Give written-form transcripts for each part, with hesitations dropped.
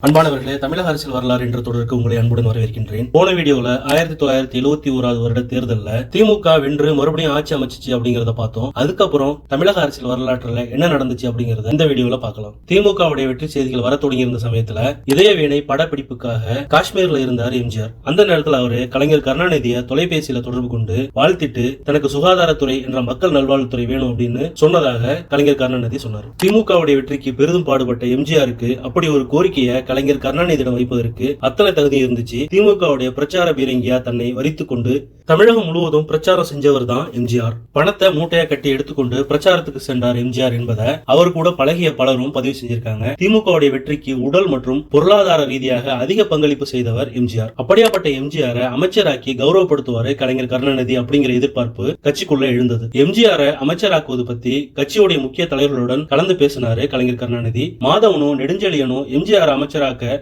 அன்பானவர்களே, தமிழக அரசியல் வரலாறு என்ற தொடருக்கு உங்களை அன்புடன் வரவேற்கின்றேன். போன வீடியோல 1971 வருட தேர்தலில் திமுக வென்று மறுபடியும் ஆட்சி அமைச்சிச்சு அப்படிங்கறத பார்த்தோம். அதுக்கப்புறம் தமிழக அரசியல் வரலாற்றுல என்ன நடந்துச்சு அப்படிங்கறத இந்த வீடியோல பார்க்கலாம். திமுகவுடைய வெற்றி செய்திகள் வர தொடங்கி இருந்த சமயத்துல இதயவேணை படப்பிடிப்புக்காக காஷ்மீர்ல இருந்தார் எம்ஜிஆர். அந்த நேரத்தில் அவரு கலைஞர் கருணாநிதியை தொலைபேசியில தொடர்பு கொண்டு வாழ்த்திட்டு தனக்கு சுகாதாரத்துறை என்ற மக்கள் நல்வாழ்வுத்துறை வேணும் அப்படின்னு சொன்னதாக கலைஞர் கருணாநிதி சொன்னார். திமுகவுடைய வெற்றிக்கு பெரிதும் பாடுபட்ட எம்ஜிஆருக்கு அப்படி ஒரு கோரிக்கையை கலைஞர் கருணாநிதியிடம் வைப்பதற்கு அத்தனை தகுதி இருந்துச்சு. திமுகவுடைய பிரச்சார பீரங்கியா தன்னை வரித்துக் கொண்டு தமிழகம் முழுவதும் பிரச்சாரம் செஞ்சவர் தான் எம்ஜிஆர். பணத்தை மூட்டையா கட்டி எடுத்துக்கொண்டு பிரச்சாரத்துக்கு சென்றார் எம்ஜிஆர் என்பதை அவர் கூட பழகிய பலரும் பதிவு செஞ்சிருக்காங்க. திமுகவுடைய வெற்றிக்கு உடல் மற்றும் பொருளாதார ரீதியாக அதிக பங்களிப்பு செய்தவர் எம்ஜிஆர். அப்படியாப்பட்ட எம்ஜிஆரை அமைச்சராக்கி கௌரவப்படுத்துவாரு கலைஞர் கருணாநிதி அப்படிங்கிற எதிர்பார்ப்பு கட்சிக்குள்ள எழுந்தது. எம்ஜிஆரை அமைச்சராக்குவது பத்தி கட்சியுடைய முக்கிய தலைவர்களுடன் கலந்து பேசினாரு கலைஞர் கருணாநிதி. மாதவனும் நெடுஞ்செழியனும் எம்ஜிஆர் அமைச்சராக்க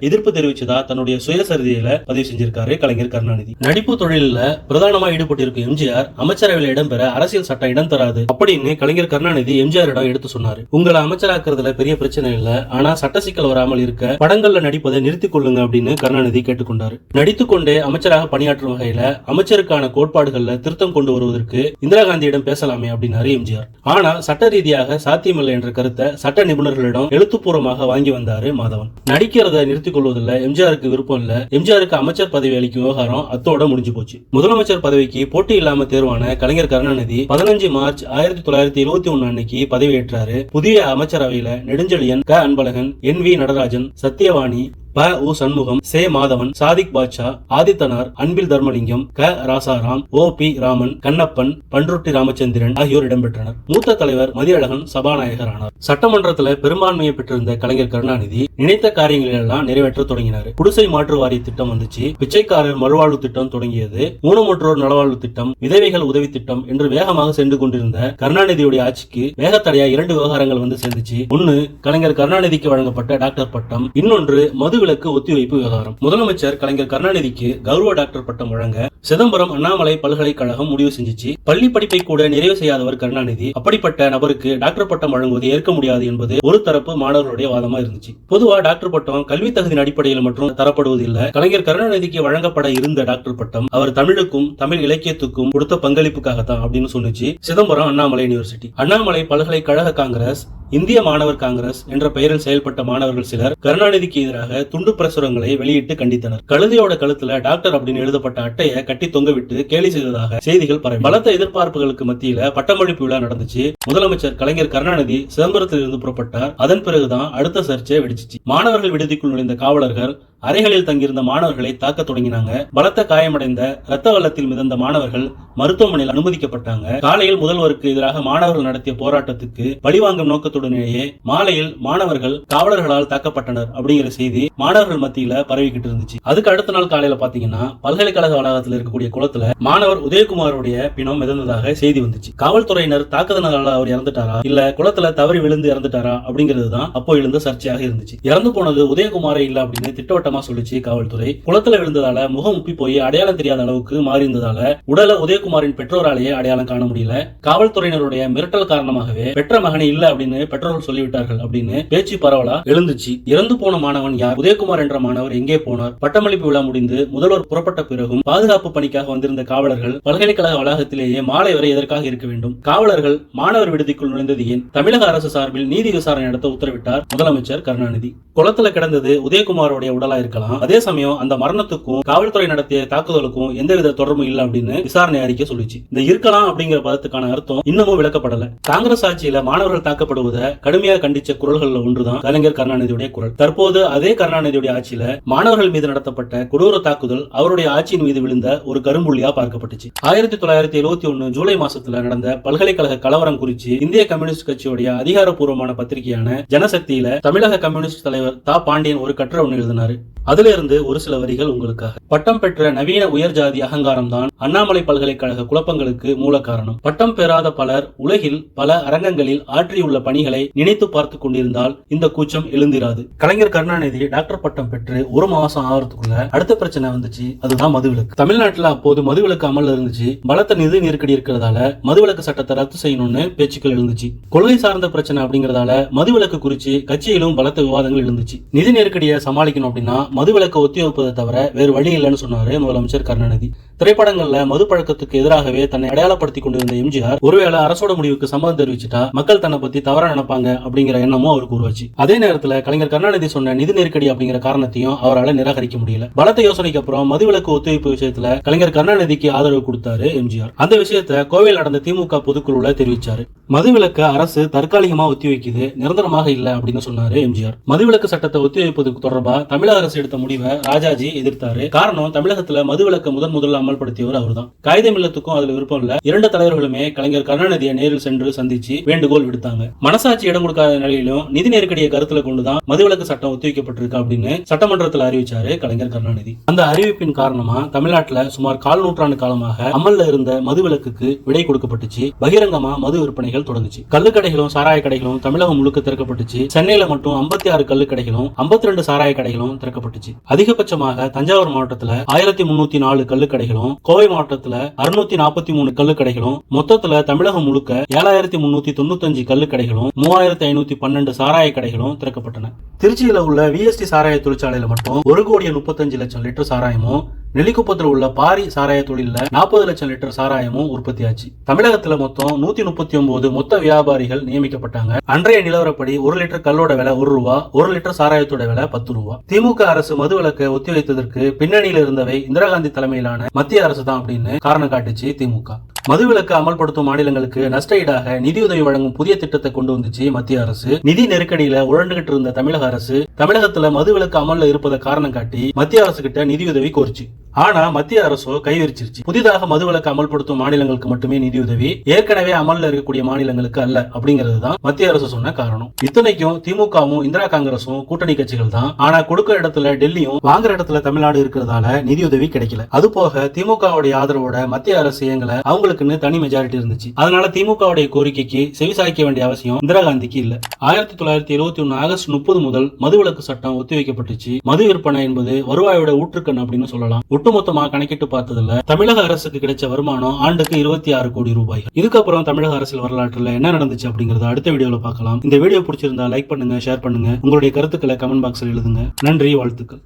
எதிர்ப்பு தெரிவிச்சதா தன்னுடைய சுயசரிதையில பதிவு செஞ்சிருக்காரு கலைஞர் கருணாநிதி. நடிப்பு தொழில பிரதானமா ஈடுபட்டிருக்கும் எம்ஜிஆர் அமைச்சரவையில் இடம்பெற அரசியல் சட்டம் இடம் தராது அப்படின்னு கலைஞர் கருணாநிதி எம்ஜிஆரிடம் எடுத்து சொன்னாரு. உங்களை அமைச்சராக்குறதுல பெரிய பிரச்சனை இல்ல, ஆனா சட்ட சிக்கல் வராமல் இருக்க படங்கள்ல நடிப்பதை நிறுத்திக் கொள்ளுங்க அப்படின்னு கருணாநிதி கேட்டுக்கொண்டாரு. நடித்துக்கொண்டே அமைச்சராக பணியாற்றும் வகையில அமைச்சருக்கான கோட்பாடுகள்ல திருத்தம் கொண்டு வருவதற்கு இந்திரா காந்தியிடம் பேசலாமே அப்படின்னாரு எம்ஜிஆர். ஆனா சட்ட ரீதியாக சாத்தியமில்லை என்ற கருத்தை சட்ட நிபுணர்களிடம் எழுத்துப்பூர்வமாக வாங்கி வந்தாரு மாதவன். நடிக்கிறத நிறுத்திக் கொள்வதில் எம்ஜிஆருக்கு விருப்பம் இல்ல. எம்ஜிஆருக்கு அமைச்சர் பதவி அளிக்கும் விவகாரம் அத்தோட முடிஞ்சு போச்சு. முதலமைச்சர் பதவிக்கு போட்டி இல்லாம தேர்வான கலைஞர் கருணாநிதி 15 மார்ச் 1971 அன்னைக்கு பதவியேற்றாரு. புதிய அமைச்சரவையில நெடுஞ்செழியன், க அன்பழகன், என் வி நடராஜன், சத்தியவாணி, ப உ சண்முகம், சே மாதவன், சாதிக் பாட்சா, ஆதித்தனார், அன்பில் தர்மலிங்கம், க ராசாராம், ஓ பி ராமன், கண்ணப்பன், பன்ருட்டி ராமச்சந்திரன் ஆகியோர் இடம்பெற்றனர். மூத்த தலைவர் மதியழகன் சபாநாயகர் ஆனார். சட்டமன்றத்தில் பெரும்பான்மையை பெற்றிருந்த கலைஞர் கருணாநிதி நினைத்த காரியங்கள் எல்லாம் நிறைவேற்ற தொடங்கினார். குடிசை மாற்று வாரிய திட்டம் வந்துச்சு. பிச்சைக்காரர் மறுவாழ்வு திட்டம் தொடங்கியது. ஊனமுற்றோர் நலவாழ்வு திட்டம், விதவைகள் உதவி திட்டம் என்று வேகமாக சென்று கொண்டிருந்த கருணாநிதியுடைய ஆட்சிக்கு வேகத்தடையா 2 விவகாரங்கள் வந்து சேர்ந்துச்சு. ஒன்னு கலைஞர் கருணாநிதிக்கு வழங்கப்பட்ட டாக்டர் பட்டம், இன்னொன்று மது விலக்கு ஒத்திவைப்பு விவகாரம். முதலமைச்சர் கலைஞர் கருணாநிதிக்கு கௌரவ டாக்டர் பட்டம் வழங்க சிதம்பரம் அண்ணாமலை பல்கலைக்கழகம் முடிவு செஞ்சிச்சு. பள்ளி படிப்பை கூட நிறைவு செய்யாதவர் கருணாநிதி. அப்படிப்பட்ட நபருக்கு டாக்டர் பட்டம் வழங்குவது ஏற்க முடியாது என்பது ஒரு தரப்பு மாணவர்களுடைய வாதமா இருந்துச்சு. பொதுவா டாக்டர் பட்டம் கல்வி தகுதியின் அடிப்படையில் மட்டும் தரப்படுவதில்லை. கலைஞர் கருணாநிதிக்கு வழங்கப்பட இருந்த டாக்டர் பட்டம் அவர் தமிழுக்கும் தமிழ் இலக்கியத்துக்கும் கொடுத்த பங்களிப்புக்காகத்தான் அப்படின்னு சொன்னிச்சு சிதம்பரம் அண்ணாமலை யூனிவர்சிட்டி. அண்ணாமலை பல்கலைக்கழக காங்கிரஸ், இந்திய மாணவர் காங்கிரஸ் என்ற பெயரில் செயல்பட்ட மாணவர்கள் சிலர் கருணாநிதிக்கு எதிராக துண்டு பிரசுரங்களை வெளியிட்டு கண்டித்தனர். கழுதையோட கழுத்துல டாக்டர் அப்படின்னு எழுதப்பட்ட அட்டையை கட்டி தொங்கவிட்டு கேலி செய்ததாக செய்திகள் பரவி பலத்த எதிர்பார்ப்புகளுக்கு மத்தியில பட்டமளிப்பு விழா நடந்துச்சு. முதலமைச்சர் கலைஞர் கருணாநிதி சிதம்பரத்தில் இருந்து புறப்பட்டார். அதன் பிறகுதான் அடுத்த சர்ச்சை வெடிச்சிச்சு. மாணவர்கள் விடுதிக்குள் நுழைந்த காவலர்கள் அறைகளில் தங்கியிருந்த மாணவர்களை தாக்க தொடங்கினாங்க. பலத்த காயமடைந்த ரத்த வெள்ளத்தில் மிதந்த மாணவர்கள் மருத்துவமனையில் அனுமதிக்கப்பட்டாங்க. காலையில் முதல்வருக்கு எதிராக மாணவர்கள் நடத்திய போராட்டத்துக்கு பழிவாங்கும் நோக்கத்துடனேயே மாலையில் மாணவர்கள் காவலர்களால் தாக்கப்பட்டனர் அப்படிங்கிற செய்தி மாணவர்கள் மத்தியில பரவிக்கிட்டு இருந்துச்சு. அதுக்கு அடுத்த நாள் காலையில பாத்தீங்கன்னா பல்கலைக்கழக வளாகத்தில் இருக்கக்கூடிய குளத்துல மாணவர் உதயகுமாருடைய பிணம் மிதந்ததாக செய்தி வந்துச்சு. காவல்துறையினர் தாக்குதலால் அவர் இறந்துட்டாரா இல்ல குளத்துல தவறி விழுந்து இறந்துட்டாரா அப்படிங்கிறது தான் அப்போ எழுந்த சர்ச்சையாக இருந்துச்சு. இறந்து போனது உதயகுமாரே இல்ல அப்படின்னு திட்டவட்ட சொல்லிச்சு காவல்துறை. குளத்துல விழுந்ததால முகம் உப்பி போய் அடையாளம் தெரியாத அளவுக்கு மாறி இருந்ததால உடலை உதயகுமாரின் பெற்றோராலேயே அடையாளம் காண முடியல. காவல்துறையினருடைய மிரட்டல் காரணமாகவே பெற்ற மகனே இல்ல அப்படின்னு பெற்றோர்கள் சொல்லிவிட்டார்கள் அப்படின்னு பேச்சு பரவலா எழுந்துச்சு. இறந்து போன மாணவன் யார், உதயகுமார் என்ற மாணவர் எங்கே போனார்? பட்டமளிப்பு விழா முடிந்து முதல்வர் புறப்பட்ட பிறகும் பாதுகாப்பு பணிக்காக வந்திருந்த காவலர்கள் பல்கலைக்கழக வளாகத்திலேயே மாலை வரை எதற்காக இருக்க வேண்டும்? காவலர்கள் மாணவர் விடுதிக்குள் நுழைந்தது ஏன்? தமிழக அரசு சார்பில் நீதி விசாரணை நடத்த உத்தரவிட்டார் முதலமைச்சர் கருணாநிதி. குளத்துல கிடந்தது உதயகுமாரோடைய உடலா இருக்கலாம். அதே சமயம் அந்த மரணத்துக்கும் காவல்துறை நடத்திய தாக்குதலுக்கும் எந்தவித தொடர்பும் இல்ல அப்படின்னு விசாரணை அறிக்கை சொல்லிச்சு. இந்த இருக்கலாம் அப்படிங்கிற பதத்துக்கான அர்த்தம் இன்னமும் விளக்கப்படல. காங்கிரஸ் ஆட்சியில மாணவர்கள் தாக்கப்படுவதை கடுமையாக கண்டிச்ச குரல்கள்ல ஒன்றுதான் கலைஞர் கருணாநிதியுடைய குரல். தற்போது அதே கருணாநிதியுடைய ஆட்சியில மாணவர்கள் மீது நடத்தப்பட்ட கொடூர தாக்குதல் அவருடைய ஆட்சியின் மீது விழுந்த ஒரு கரும்புள்ளியா பார்க்கப்பட்டுச்சு. 1971 ஜூலை மாசத்துல நடந்த பல்கலைக்கழக கலவரம் குறித்து இந்திய கம்யூனிஸ்ட் கட்சியுடைய அதிகாரப்பூர்வமான பத்திரிகையான ஜனசக்தியில தமிழக கம்யூனிஸ்ட் தலைவர் தா பாண்டியன் ஒரு கட்டுரை ஒன்று எழுதினாரு. அதுல இருந்து ஒரு சில வரிகள் உங்களுக்காக. பட்டம் பெற்ற நவீன உயர் ஜாதி அகங்காரம் தான் அண்ணாமலை பல்கலைக்கழக குழப்பங்களுக்கு மூல காரணம். பட்டம் பெறாத பலர் உலகில் பல அரங்கங்களில் ஆற்றியுள்ள பணிகளை நினைத்து பார்த்து கொண்டிருந்தால் இந்த கூச்சம் எழுந்திராது. கலைஞர் கருணாநிதி டாக்டர் பட்டம் பெற்று ஒரு மாசம் ஆகிறதுக்குள்ள அடுத்த பிரச்சனை வந்துச்சு. அதுதான் மதுவிலக்கு. தமிழ்நாட்டில் அப்போது மதுவிலக்கு அமல்ல இருந்துச்சு. பலத்த நிதி நெருக்கடி இருக்கிறதால மதுவிலக்கு சட்டத்தை ரத்து செய்யணும்னு பேச்சுக்கள் எழுந்துச்சு. கொள்கை சார்ந்த பிரச்சனை அப்படிங்கறதால மதுவிலக்கு குறித்து கட்சியிலும் பலத்த விவாதங்கள் எழுந்துச்சு. நிதி நெருக்கடியை சமாளிக்கணும் அப்படின்னா மதுவிலக்கு ஒத்திவைப்பதை தவிர வேறு வழி இல்லைன்னு சொன்னாரு முதலமைச்சர் கருணாநிதி. திரைப்படங்கள்ல மது பழக்கத்துக்கு எதிராகவே தன்னை அடையாளப்படுத்திக் கொண்டிருந்த எம்ஜிஆர் ஒருவேளை அரசோட முடிவுக்கு சம்மதம் தெரிவிச்சுட்டா மக்கள் தன்னை பத்தி தவறா நினைப்பாங்க அப்படிங்கிற எண்ணமும் அவருக்கு உருவாச்சு. அதே நேரத்தில் கலைஞர் கருணாநிதி சொன்ன நிதி நெருக்கடி அப்படிங்கிற காரணத்தையும் அவரால் நிராகரிக்க முடியல. பலத்த யோசனைக்கு அப்புறம் மதுவிலக்கு ஒத்துழைப்பு விஷயத்துல கலைஞர் கருணாநிதிக்கு ஆதரவு கொடுத்தாரு எம்ஜிஆர். அந்த விஷயத்தை கோவையில் நடந்த திமுக பொதுக்குழுல தெரிவிச்சாரு. மதுவிலக்கு அரசு தற்காலிகமா ஒத்திவைக்குது, நிரந்தரமாக இல்ல அப்படின்னு சொன்னாரு எம்ஜிஆர். மதுவிலக்கு சட்டத்தை ஒத்திவைப்பதுக்கு தொடர்பா தமிழக அரசு எடுத்த முடிவை ராஜாஜி எதிர்த்தாரு. காரணம், தமிழகத்துல மதுவிலக்கு முதல்ல அமல்படுத்தியவர் அவர்தான். காகிதம் இல்லத்துக்கும் அதுல விருப்பம் இல்ல. இரண்டு தலைவர்களுமே கலைஞர் கருணாநிதியை நேரில் சென்று சந்திச்சு வேண்டுகோள் விடுத்தாங்க. மனசாட்சி இடம் கொடுக்காத நிலையிலும் நிதி நெருக்கடியை கருத்துல கொண்டுதான் மதுவிலக்கு சட்டம் ஒத்திவைக்கப்பட்டிருக்கு அப்படின்னு சட்டமன்றத்தில் அறிவிச்சாரு கலைஞர் கருணாநிதி. அந்த அறிவிப்பின் காரணமா தமிழ்நாட்டுல சுமார் 1/4 நூற்றாண்டு காலமாக அமல்ல இருந்த மதுவிலக்குக்கு விடை கொடுக்கப்பட்டுச்சு. பகிரங்கமா மது விற்பனைகள் தொடங்குச்சு. கள்ளுக்கடைகளும் சாராய கடைகளும் தமிழகம் முழுக்க திறக்கப்பட்டுச்சு. சென்னையில மட்டும் 56 கள்ளுக்கடைகளும் 52 சாராய கடைகளும் திறக்கப்பட்டுச்சு. அதிகபட்சமாக தஞ்சாவூர் மாவட்டத்துல 1304 கள்ளுக்கடைகளும், கோவை மாவட்டத்துல 643 கள்ளுக்கடைகளும், மொத்தத்துல தமிழகம் முழுக்க 7395 கள்ளுக்கடைகளும் 3512 சாராய கடைகளும் திறக்கப்பட்டன. திருச்சியில உள்ள VST சாராய தொழிற்சாலையில மட்டும் 1,35,00,000 லிட்டர் சாராயமும், நெல்லிக்குப்பத்தில் உள்ள பாரி சாராய தொழில 40 லட்சம் லிட்டர் சாராயமும் உற்பத்தி ஆச்சு. தமிழகத்துல மொத்தம் 139 மொத்த வியாபாரிகள் நியமிக்கப்பட்டாங்க. அன்றைய நிலவரப்படி 1 லிட்டர் கல்லோட விலை 1 ரூபா, 1 லிட்டர் சாராயத்தோட விலை 10 ரூபா. திமுக அரசு மதுவிலக்கை ஒத்திவைத்ததற்கு பின்னணியில் இருந்தவை இந்திரா காந்தி தலைமையிலான மத்திய அரசு தான் அப்படின்னு காரணம் காட்டுச்சு திமுக. மதுவிலக்கு அமல்படுத்தும் மாநிலங்களுக்கு நஷ்ட ஈடாக நிதியுதவி வழங்கும் புதிய திட்டத்தை கொண்டு வந்துச்சு மத்திய அரசு. நிதி நெருக்கடியில உழண்டுகிட்டு இருந்த தமிழக அரசு தமிழகத்துல மதுவிலக்கு அமல்ல இருப்பதை காரணம் காட்டி மத்திய அரசு கிட்ட நிதியுதவி கோரிச்சு. ஆனா மத்திய அரசோ கைவிரிச்சிருச்சு. புதிதாக மதுவிலக்கு அமல்படுத்தும் மாநிலங்களுக்கு மட்டுமே நிதியுதவி, ஏற்கனவே அமல்ல இருக்கக்கூடிய மாநிலங்களுக்கு அல்ல அப்படிங்கிறது தான் மத்திய அரசு சொன்ன காரணம். இத்தனைக்கும் திமுகவும் இந்திரா காங்கிரசும் கூட்டணி கட்சிகள் தான். ஆனா கொடுக்கிற இடத்துல டெல்லியும் வாங்குற இடத்துல தமிழ்நாடு இருக்கிறதால நிதியுதவி கிடைக்கல. அது போக திமுகவுடைய ஆதரவோட மத்திய அரசு இயங்கல, அவங்களுக்குன்னு தனி மெஜாரிட்டி இருந்துச்சு. அதனால திமுகவுடைய கோரிக்கைக்கு செவிசாய்க்க வேண்டிய அவசியம் இந்திரா காந்திக்கு இல்ல. 1971 ஆகஸ்ட் 30 முதல் மதுவிலக்கு சட்டம் ஒத்திவைக்கப்பட்டுச்சு. மது விற்பனை என்பது வருவாயோட ஊற்றுக்கண் அப்படின்னு சொல்லலாம். ஒட்டுமொத்தமா கணக்கிட்டு பார்த்ததுல தமிழக அரசுக்கு கிடைச்ச வருமானம் ஆண்டுக்கு 26 கோடி ரூபாய். இதுக்கப்புறம் தமிழக அரசியல் வரலாற்றுல என்ன நடந்துச்சு அப்படிங்கறத அடுத்த வீடியோல பார்க்கலாம். இந்த வீடியோ பிடிச்சிருந்தா லைக் பண்ணுங்க, ஷேர் பண்ணுங்க, உங்களுடைய கருத்துக்களை கமெண்ட் பாக்ஸ்ல எழுதுங்க. நன்றி, வாழ்த்துக்கள்.